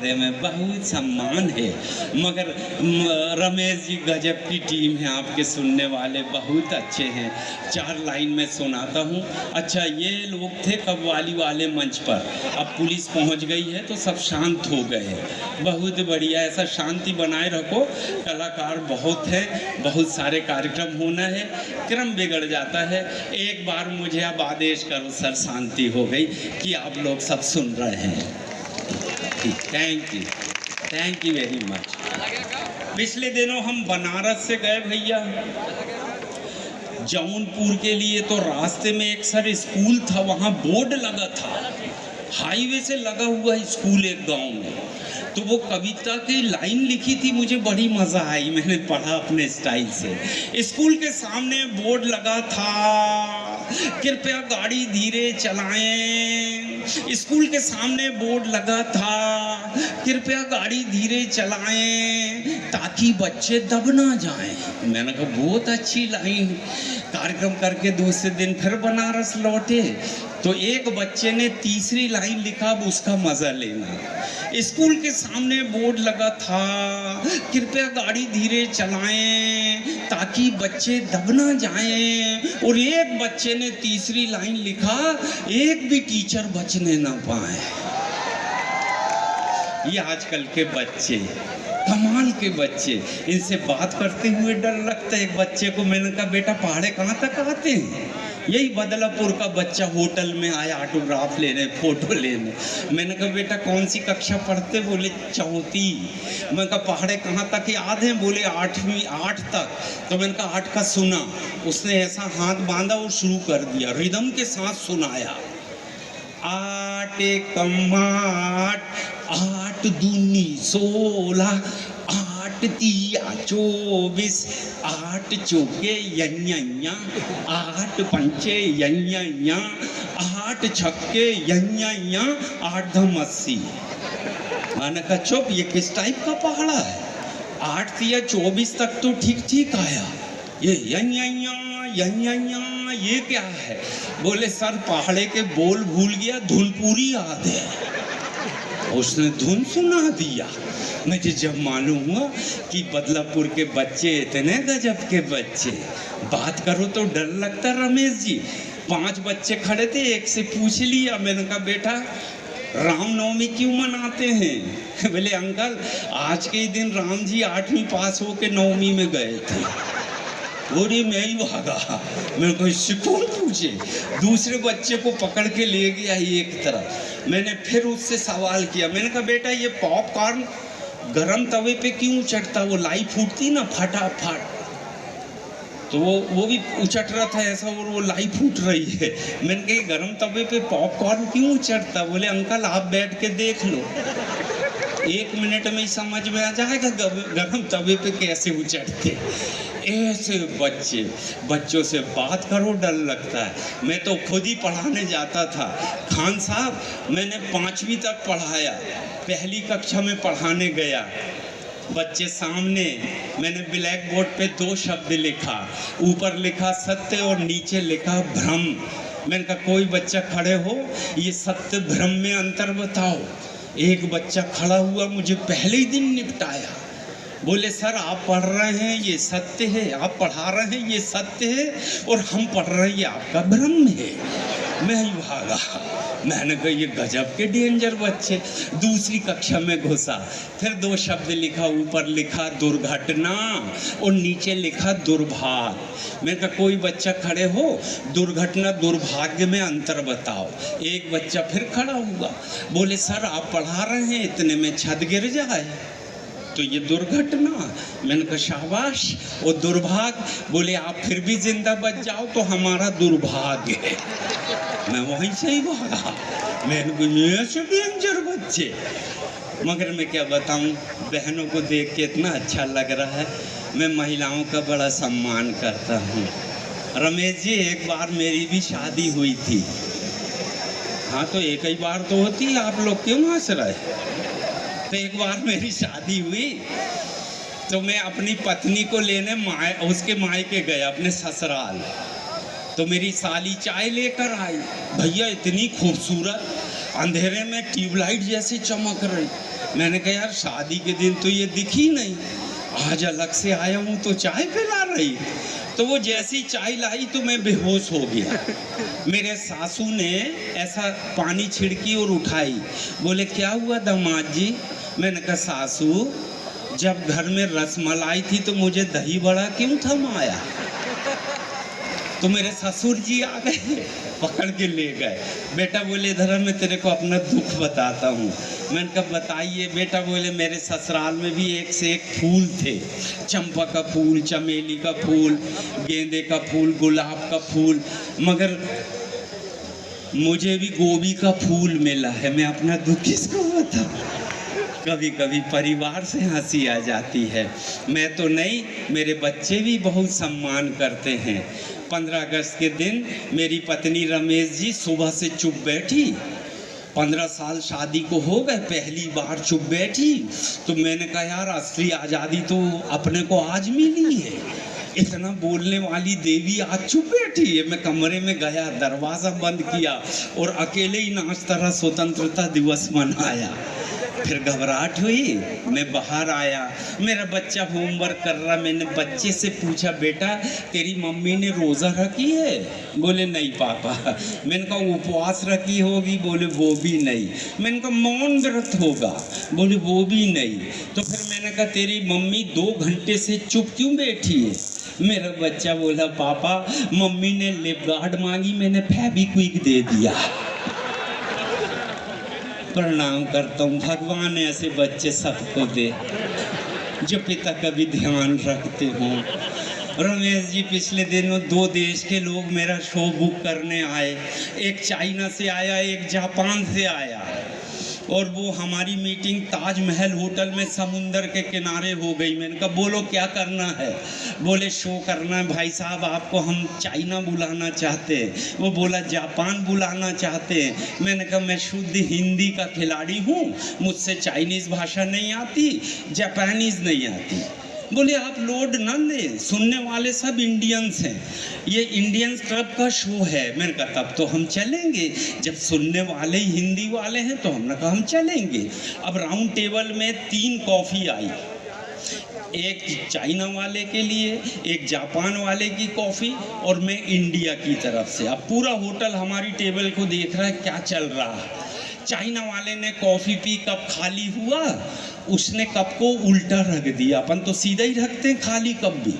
में बहुत सम्मान है, मगर रमेश जी गजब की टीम है, आपके सुनने वाले बहुत अच्छे हैं। 4 लाइन में सुनाता हूँ। अच्छा, ये लोग थे कव्वाली वाले मंच पर, अब पुलिस पहुँच गई है तो सब शांत हो गए हैं। बहुत बढ़िया, ऐसा शांति बनाए रखो। कलाकार बहुत हैं, बहुत सारे कार्यक्रम होना है, क्रम बिगड़ जाता है। एक बार मुझे अब आदेश करो सर, शांति हो गई कि आप लोग सब सुन रहे हैं। Thank you very much. पिछले दिनों हम बनारस से गए भैया, जौनपुर के लिए। तो रास्ते में एक सर स्कूल था, वहाँ बोर्ड लगा था, हाईवे से लगा हुआ स्कूल एक गांव में। तो वो कविता की लाइन लिखी थी, मुझे बड़ी मज़ा आई, मैंने पढ़ा अपने स्टाइल से। स्कूल के सामने बोर्ड लगा था, कृपया गाड़ी धीरे चलाएं। स्कूल के सामने बोर्ड लगा था, कृपया गाड़ी धीरे चलाएं ताकि बच्चे दब ना जाएं। मैंने कहा बहुत अच्छी लाइन। कार्यक्रम करके दूसरे दिन फिर बनारस लौटे तो एक बच्चे ने तीसरी लाइन लिखा, अब उसका मजा लेना। स्कूल के सामने बोर्ड लगा था, कृपया गाड़ी धीरे चलाएं ताकि बच्चे दब ना जाएं। और एक बच्चे ने तीसरी लाइन लिखा, एक भी टीचर बचने ना पाए। ये आजकल के बच्चे, कमाल के बच्चे, इनसे बात करते हुए डर लगता है। एक बच्चे को मैंने कहा, बेटा पहाड़े कहाँ तक आते हैं? यही बदलापुर का बच्चा होटल में आया ऑटोग्राफ लेने, फोटो लेने। मैंने कहा बेटा कौन सी कक्षा पढ़ते? बोले 4वीं। मैंने कहा पहाड़े कहाँ तक याद हैं? बोले 8वीं, 8 तक। तो मैंने कहा 8 का सुना। उसने ऐसा हाथ बांधा और शुरू कर दिया, रिदम के साथ सुनाया। 8 एकम 8, 8 दूनी 16, 8 तिया 24, 8 चौके यन्या, 8 पंचे यन्या, 8 छक्के यन्या, 8 धम 80। मैंने कहा चुप, ये किस टाइप का पहाड़ा है? 8 तिया 24 तक तो ठीक ठीक आया, ये यन्या ये क्या है? बोले सर पहाड़े के बोल भूल गया, धुन पूरी याद है। उसने धुन सुना दिया। मुझे जब मालूम हुआ कि बदलापुर के बच्चे इतने गजब के बच्चे, बात करो तो डर लगता। रमेश जी 5 बच्चे खड़े थे, एक से पूछ लिया। मैंने कहा बेटा रामनवमी क्यों मनाते हैं? बोले अंकल आज के ही दिन राम जी 8वीं पास होके 9वीं में गए थे। बोले मैं ही भागा। मैंने कहा इससे कौन पूछे? दूसरे बच्चे को पकड़ के ले गया एक तरफ। मैंने फिर उससे सवाल किया, मैंने कहा बेटा ये पॉपकॉर्न गरम तवे पे क्यों चढ़ता? वो लाई फूटती ना फटाफट, तो वो भी उचट रहा था ऐसा और वो लाई फूट रही है। मैंने कहा गरम तवे पे पॉपकॉर्न क्यों चढ़ता? बोले अंकल आप बैठ के देख लो, 1 मिनट में ही समझ में आ जाएगा गरम तवे पे कैसे उचटते। ऐसे बच्चों से बात करो डर लगता है। मैं तो खुद ही पढ़ाने जाता था। खान साहब मैंने 5वीं तक पढ़ाया, पहली कक्षा में पढ़ाने गया, बच्चे सामने, मैंने ब्लैक बोर्ड पे 2 शब्द लिखा, ऊपर लिखा सत्य और नीचे लिखा भ्रम। मैंने कहा कोई बच्चा खड़े हो, ये सत्य भ्रम में अंतर बताओ। एक बच्चा खड़ा हुआ, मुझे पहले ही दिन निपटाया। बोले सर आप पढ़ रहे हैं ये सत्य है, आप पढ़ा रहे हैं ये सत्य है, और हम पढ़ रहे हैं ये आपका भ्रम है। मैं ही भागा। मैंने कहा ये गजब के डेंजर बच्चे। दूसरी कक्षा में घुसा, फिर 2 शब्द लिखा, ऊपर लिखा दुर्घटना और नीचे लिखा दुर्भाग्य। मैंने कहा कोई बच्चा खड़े हो, दुर्घटना दुर्भाग्य में अंतर बताओ। एक बच्चा फिर खड़ा हुआ, बोले सर आप पढ़ा रहे हैं इतने में छत गिर जाए तो ये दुर्घटना। मैंने कहा शाबाश। और दुर्भाग्य? बोले आप फिर भी जिंदा बच जाओ तो हमारा दुर्भाग्य है। मैं वहीं से ही भागा। मैंने कहा ऐसे डेंजर बच्चे। मगर मैं क्या बताऊं, बहनों को देख के इतना अच्छा लग रहा है। मैं महिलाओं का बड़ा सम्मान करता हूँ। रमेश जी एक बार मेरी भी शादी हुई थी। हाँ तो एक ही बार तो होती है, आप लोग क्यों हंस रहे? तो एक बार मेरी शादी हुई तो मैं अपनी पत्नी को लेने उसके मायके गया, अपने ससुराल। तो मेरी साली चाय लेकर आई। भैया इतनी खूबसूरत, अंधेरे में ट्यूबलाइट जैसी चमक रही। मैंने कहा यार शादी के दिन तो ये दिखी नहीं, आज अलग से आया हूँ तो चाय पिला रही। तो वो जैसी चाय लाई तो मैं बेहोश हो गया। मेरे सासू ने ऐसा पानी छिड़की और उठाई, बोले क्या हुआ दामाद जी? मैंने कहा सासू, जब घर में रसमलाई थी तो मुझे दही बड़ा क्यों थमाया? तो मेरे ससुर जी आ गए, पकड़ के ले गए। बेटा बोले इधर मैं तेरे को अपना दुख बताता हूँ। मैंने कहा बताइए बेटा। बोले मेरे ससुराल में भी एक से एक फूल थे, चंपा का फूल, चमेली का फूल, गेंदे का फूल, गुलाब का फूल, मगर मुझे भी गोभी का फूल मिला है। मैं अपना दुख किसको बताऊँ? कभी कभी परिवार से हंसी आ जाती है। मैं तो नहीं, मेरे बच्चे भी बहुत सम्मान करते हैं। 15 अगस्त के दिन मेरी पत्नी रमेश जी सुबह से चुप बैठी। 15 साल शादी को हो गए, पहली बार चुप बैठी। तो मैंने कहा यार असली आज़ादी तो अपने को आज मिली है। इतना बोलने वाली देवी आज चुप बैठी है। मैं कमरे में गया, दरवाज़ा बंद किया और अकेले ही नाचता रहा, स्वतंत्रता दिवस मनाया। फिर घबराहट हुई, मैं बाहर आया, मेरा बच्चा होमवर्क कर रहा। मैंने बच्चे से पूछा बेटा तेरी मम्मी ने रोज़ा रखी है? बोले नहीं पापा। मैंने कहा उपवास रखी होगी? बोले वो भी नहीं। मैंने कहा मौन व्रत होगा? बोले वो भी नहीं। तो फिर मैंने कहा तेरी मम्मी 2 घंटे से चुप क्यों बैठी है? मेरा बच्चा बोला पापा मम्मी ने लिप गार्ड मांगी, मैंने फेविक्विक दे दिया। प्रणाम करता हूँ, भगवान ऐसे बच्चे सबको दे जो पिता का भी ध्यान रखते हों। रमेश जी पिछले दिनों 2 देश के लोग मेरा शो बुक करने आए। एक चाइना से आया, एक जापान से आया। और वो हमारी मीटिंग ताजमहल होटल में समुंदर के किनारे हो गई। मैंने कहा बोलो क्या करना है? बोले शो करना है भाई साहब, आपको हम चाइना बुलाना चाहते हैं। वो बोला जापान बुलाना चाहते हैं। मैंने कहा मैं शुद्ध हिंदी का खिलाड़ी हूँ, मुझसे चाइनीज़ भाषा नहीं आती, जापानीज़ नहीं आती। बोले आप लोड ना दें, सुनने वाले सब इंडियंस हैं, ये इंडियंस क्लब का शो है। मैंने कहा तब तो हम चलेंगे, जब सुनने वाले ही हिंदी वाले हैं तो हमने कहा हम चलेंगे। अब राउंड टेबल में 3 कॉफ़ी आई, एक चाइना वाले के लिए, एक जापान वाले की कॉफ़ी और मैं इंडिया की तरफ से। अब पूरा होटल हमारी टेबल को देख रहा है क्या चल रहा है। चाइना वाले ने कॉफ़ी पी, कप खाली हुआ, उसने कप को उल्टा रख दिया। अपन तो सीधा ही रखते हैं खाली कप भी,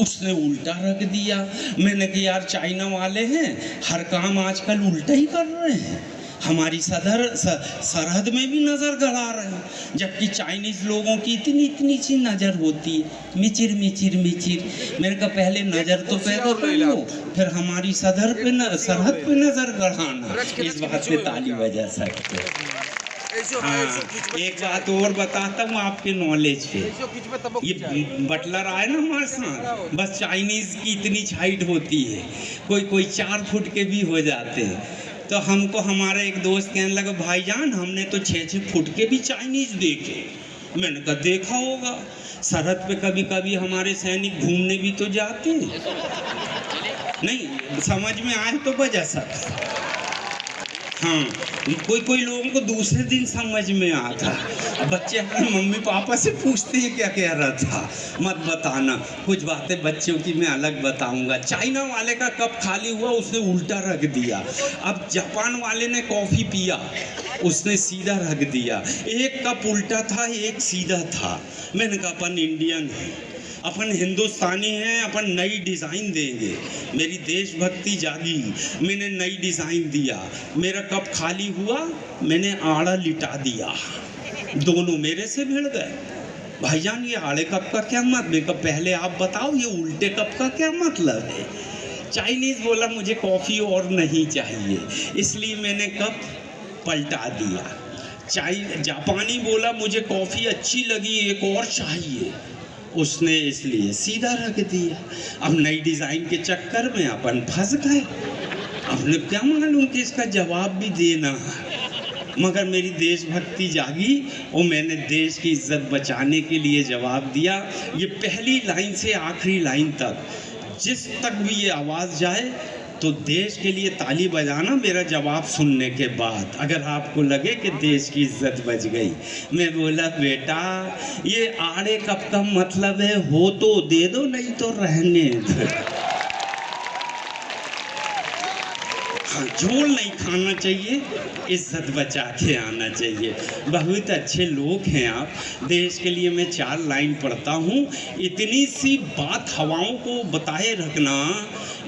उसने उल्टा रख दिया। मैंने कहा यार चाइना वाले हैं, हर काम आजकल उल्टा ही कर रहे हैं, हमारी सरहद में भी नज़र गड़ा रहे हैं, जबकि चाइनीज़ लोगों की इतनी इतनी सी नज़र होती है, मिचिर मिचिर मिचिर। मैंने कहा पहले नज़र तो पैदा कर लो, फिर हमारी सरहद पे नज़र गड़ाना। इस बात पे ताली बजा सकते हैं। हाँ, एक बात और बताता हूँ आपके नॉलेज पे। ये बटलर आए ना हमारे साथ, बस चाइनीज़ की इतनी हाइट होती है, कोई 4 फुट के भी हो जाते हैं। तो हमको हमारा एक दोस्त कहने लगा भाईजान हमने तो 6-6 फुट के भी चाइनीज़ देखे। मैंने कहा देखा होगा, सरहद पे कभी कभी हमारे सैनिक घूमने भी तो जाते हैं। नहीं समझ में आए तो बजा सकता। हाँ, कोई लोगों को दूसरे दिन समझ में आता। बच्चे अपने मम्मी पापा से पूछते हैं क्या कह रहा था, मत बताना। कुछ बातें बच्चों की मैं अलग बताऊंगा। चाइना वाले का कप खाली हुआ, उसने उल्टा रख दिया। अब जापान वाले ने कॉफ़ी पिया, उसने सीधा रख दिया। एक कप उल्टा था, एक सीधा था। मैंने कहा अपन इंडियन हैं, अपन हिंदुस्तानी हैं, अपन नई डिज़ाइन देंगे। मेरी देशभक्ति जागी, मैंने नई डिज़ाइन दिया। मेरा कप खाली हुआ, मैंने आड़ा लिटा दिया, दोनों मेरे से भिड़ गए। भाईजान ये आड़े कप का क्या मतलब? पहले आप बताओ ये उल्टे कप का क्या मतलब है? चाइनीज़ बोला मुझे कॉफ़ी और नहीं चाहिए, इसलिए मैंने कप पलटा दिया। जापानी बोला मुझे कॉफ़ी अच्छी लगी, एक और चाहिए, उसने इसलिए सीधा रख दिया। अब नई डिज़ाइन के चक्कर में अपन फंस गए। अपने क्या मालूम कि इसका जवाब भी देना, मगर मेरी देशभक्ति जागी और मैंने देश की इज्जत बचाने के लिए जवाब दिया। ये पहली लाइन से आखिरी लाइन तक जिस तक भी ये आवाज़ जाए तो देश के लिए ताली बजाना मेरा जवाब सुनने के बाद, अगर आपको लगे कि देश की इज्जत बच गई। मैं बोला बेटा ये आड़े कप का मतलब है हो तो दे दो नहीं तो रहने दो। हाँ, झोल नहीं खाना चाहिए, इज्जत बचा के आना चाहिए। बहुत अच्छे लोग हैं आप। देश के लिए मैं 4 लाइन पढ़ता हूँ। इतनी सी बात हवाओं को बताए रखना,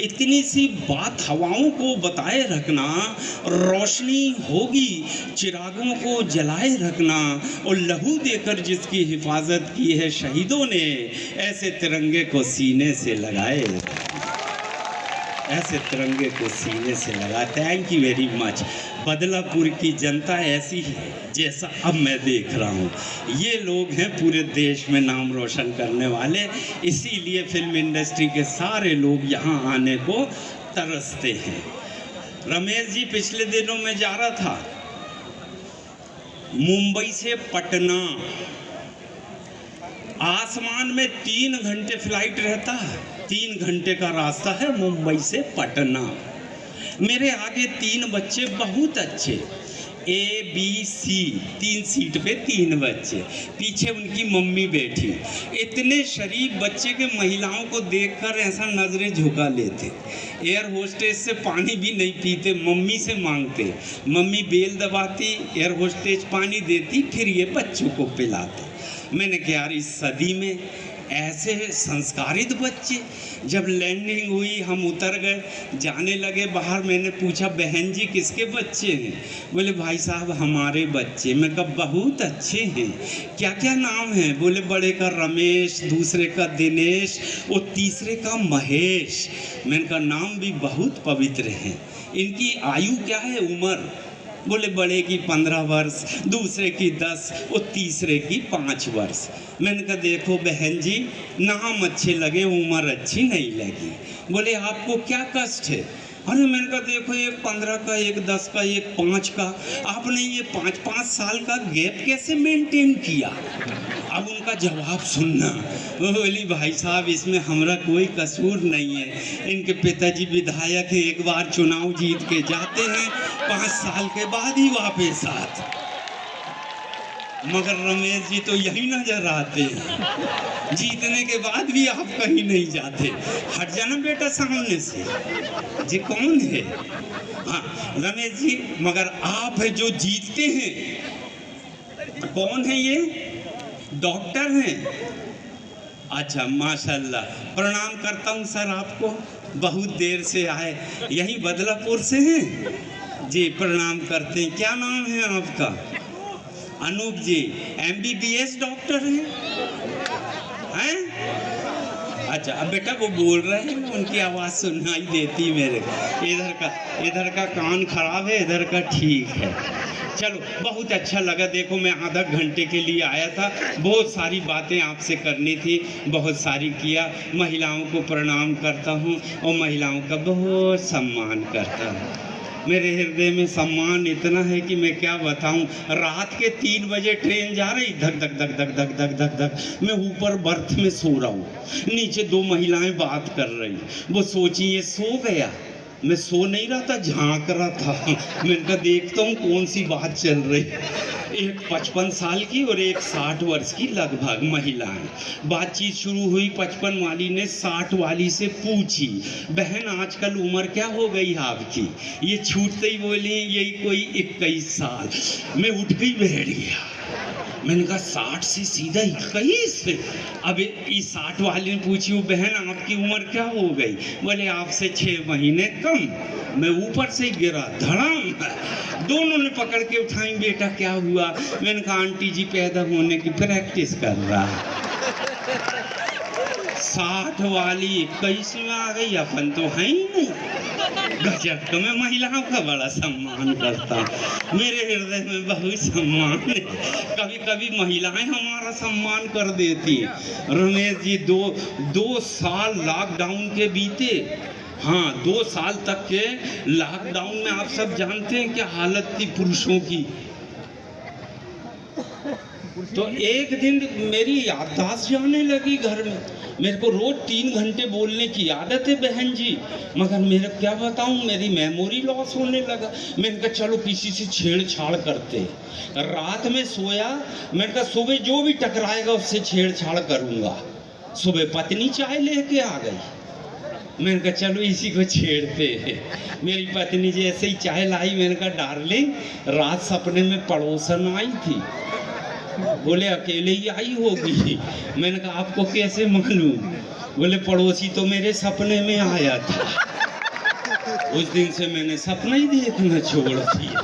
इतनी सी बात हवाओं को बताए रखना, रोशनी होगी चिरागों को जलाए रखना, और लहू देकर जिसकी हिफाजत की है शहीदों ने, ऐसे तिरंगे को सीने से लगाए, ऐसे तिरंगे को सीने से लगा। Thank you very much. Badlapur की जनता ऐसी है जैसा अब मैं देख रहा हूँ। ये लोग हैं पूरे देश में नाम रोशन करने वाले, इसीलिए फिल्म इंडस्ट्री के सारे लोग यहाँ आने को तरसते हैं। रमेश जी पिछले दिनों में जा रहा था मुंबई से पटना, आसमान में 3 घंटे फ्लाइट रहता है, 3 घंटे का रास्ता है मुंबई से पटना। मेरे आगे 3 बच्चे बहुत अच्छे, ABC, 3 सीट पे 3 बच्चे, पीछे उनकी मम्मी बैठी। इतने शरीफ बच्चे के महिलाओं को देखकर ऐसा नजरें झुका लेते। एयर होस्टेस से पानी भी नहीं पीते, मम्मी से मांगते। मम्मी बेल दबाती, एयर होस्टेस पानी देती, फिर ये बच्चों को पिलाते। मैंने कहा यार इस सदी में ऐसे संस्कारित बच्चे। जब लैंडिंग हुई हम उतर गए, जाने लगे बाहर, मैंने पूछा बहन जी किसके बच्चे हैं? बोले भाई साहब हमारे बच्चे। मैं कहा बहुत अच्छे हैं, क्या क्या नाम है? बोले बड़े का रमेश, दूसरे का दिनेश और तीसरे का महेश। मैंने कहा नाम भी बहुत पवित्र हैं। इनकी आयु क्या है, उम्र? बोले बड़े की 15 वर्ष, दूसरे की 10 और तीसरे की 5 वर्ष। मैंने कहा देखो बहन जी नाम अच्छे लगे, उम्र अच्छी नहीं लगी। बोले आपको क्या कष्ट है? अरे मैंने कहा देखो एक 15 का, एक 10 का, एक 5 का। आपने ये 5-5 साल का गैप कैसे मेंटेन किया? अब उनका जवाब सुनना। वो बोली भाई साहब इसमें हमारा कोई कसूर नहीं है, इनके पिताजी विधायक हैं, एक बार चुनाव जीत के जाते हैं, 5 साल के बाद ही वापस आते। मगर रमेश जी तो यही नजर आते हैं, जीतने के बाद भी आप कहीं नहीं जाते। हट जाना बेटा सामने से, जी कौन है? हाँ रमेश जी, मगर आप है जो जीतते हैं। कौन है ये? डॉक्टर हैं। अच्छा माशाल्लाह, प्रणाम करता हूँ सर आपको, बहुत देर से आए। यही बदलापुर से हैं जी? प्रणाम करते हैं। क्या नाम है आपका? अनूप जी। MBBS डॉक्टर हैं? अच्छा अब बेटा वो बोल रहे हैं, उनकी आवाज़ सुनाई देती मेरे। इधर का कान खराब है, इधर का ठीक है। चलो बहुत अच्छा लगा। देखो मैं आधा घंटे के लिए आया था, बहुत सारी बातें आपसे करनी थी, बहुत सारी किया। महिलाओं को प्रणाम करता हूँ और महिलाओं का बहुत सम्मान करता हूँ। मेरे हृदय में सम्मान इतना है कि मैं क्या बताऊं। रात के 3 बजे ट्रेन जा रही, धक धक धक धक धक धक धक धक। मैं ऊपर बर्थ में सो रहा हूँ, नीचे 2 महिलाएं बात कर रही। वो सोची ये सो गया, मैं सो नहीं रहा था, झांक रहा था। मैंने कहा देखता हूँ कौन सी बात चल रही। एक 55 साल की और एक 60 वर्ष की लगभग महिलाएं। बातचीत शुरू हुई, 55 वाली ने 60 वाली से पूछी बहन आजकल उम्र क्या हो गई आपकी? ये छूटते ही बोली यही कोई 21 साल। मैं उठ गई, बैठ गया। मैंने कहा 60 से सीधा 21? अब इस 60 वाले ने पूछी बहन आपकी उम्र क्या हो गई? बोले आपसे 6 महीने कम। मैं ऊपर से गिरा, धड़ाम। दोनों ने पकड़ के उठाई, बेटा क्या हुआ? मैंने कहा आंटी जी पैदा होने की प्रैक्टिस कर रहा है। 60 वाली 21 में आ गई, अपन तो है ही नहीं। गजब का। मैं महिलाओं का बड़ा सम्मान करता हूँ, मेरे हृदय में बहुत सम्मान है। कभी कभी महिलाएं हमारा सम्मान कर देती हैं। रमेश जी 2 साल लॉकडाउन के बीते। हाँ 2 साल तक के लॉकडाउन में आप सब जानते हैं क्या हालत थी पुरुषों की। तो एक दिन मेरी याददाश्त जाने लगी घर में। मेरे को रोज 3 घंटे बोलने की आदत है बहन जी, मगर मेरे क्या बताऊं मेरी मेमोरी लॉस होने लगा। मैंने कहा चलो किसी से छेड़छाड़ करते। रात में सोया, मैंने कहा सुबह जो भी टकराएगा उससे छेड़छाड़ करूंगा। सुबह पत्नी चाय लेके आ गई, मैंने कहा चलो इसी को छेड़ते हैं। मेरी पत्नी जैसे ही चाय लाई, मैंने कहा डार्लिंग रात सपने में पड़ोसन आई थी। बोले अकेले ही आई होगी। मैंने कहा आपको कैसे मालूम? बोले पड़ोसी तो मेरे सपने में आया था। उस दिन से मैंने सपना ही देखना छोड़ दिया।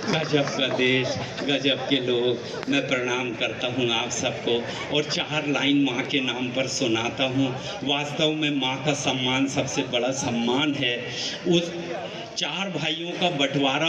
गजब का देश, गजब के लोग। मैं प्रणाम करता हूँ आप सबको और 4 लाइन माँ के नाम पर सुनाता हूँ। वास्तव में माँ का सम्मान सबसे बड़ा सम्मान है। उस 4 भाइयों का बंटवारा